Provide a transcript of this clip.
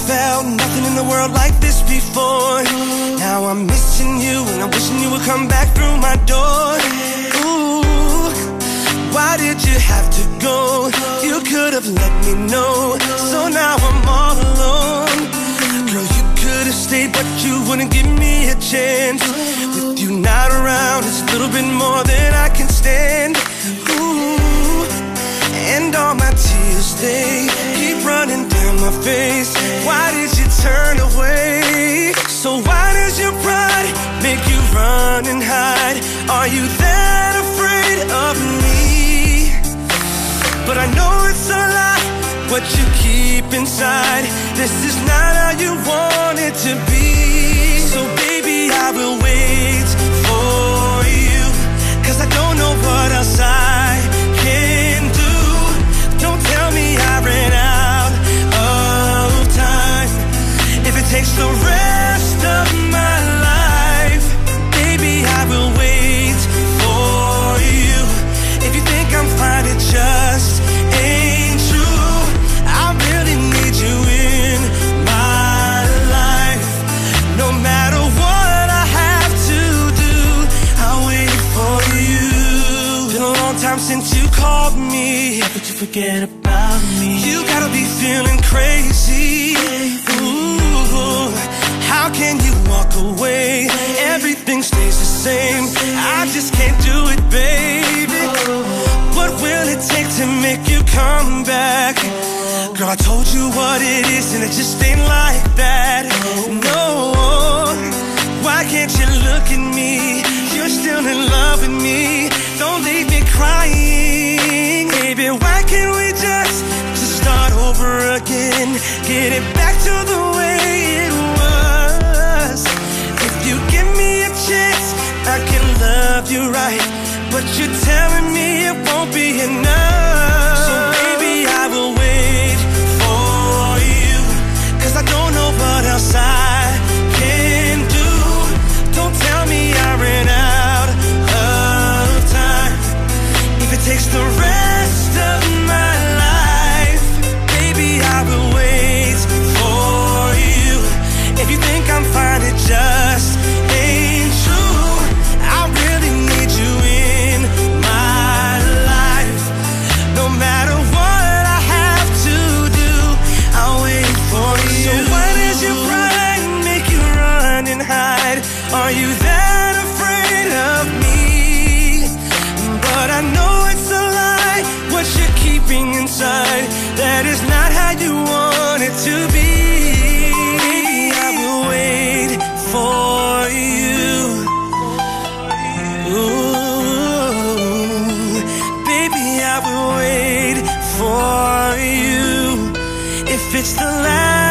felt nothing in the world like this before. Now I'm missing you and I'm wishing you would come back through my door. Ooh, why did you have to go? You could have let me know. So now I'm all alone. Girl, you could have stayed, but you wouldn't give me a chance. With you not around, it's a little bit more than I can stand. Ooh, and all my tears, they keep running down my face. Why did you turn away? So why does your pride make you run and hide? Are you that afraid of me? But I know it's a lie, what you keep inside. This is not how you want it to be. So baby, I will wait for you, 'cause I don't know what else I can do. Don't tell me I ran out of time. If it takes the rest of my life, baby, I will wait for you. If you think I'm fine, it just ain't true. I really need you in my life. No matter what I have to do, I'll wait for you. Been a long time since you called me, but you forget about me. You gotta be feeling crazy. Ooh, how can you walk away? Everything stays the same. I just can't do it, baby. What will it take to make you come back? Girl, I told you what it is and it just ain't like that. No, why can't you look at me? You're still in love with me. Don't leave me crying. Baby, why can't we just start over again? Get it back to the way it was. If you give me a chance, I can love you right. But you're telling me it won't be enough. So baby, I will wait for you, 'cause I don't know what else I can do. Don't tell me I ran out of time. If it takes the rest of my life, baby, I will wait for you. If you think I'm fine, it just ain't true. I really need you in my life. No matter what I have to do, I'll wait for you. So why does your pride make you run and hide? Are you that afraid of me? But I know it's a lie, what you're keeping inside. That is not how you want it to be. Baby, I will wait for you. Ooh, baby, I will wait for you. If it's the last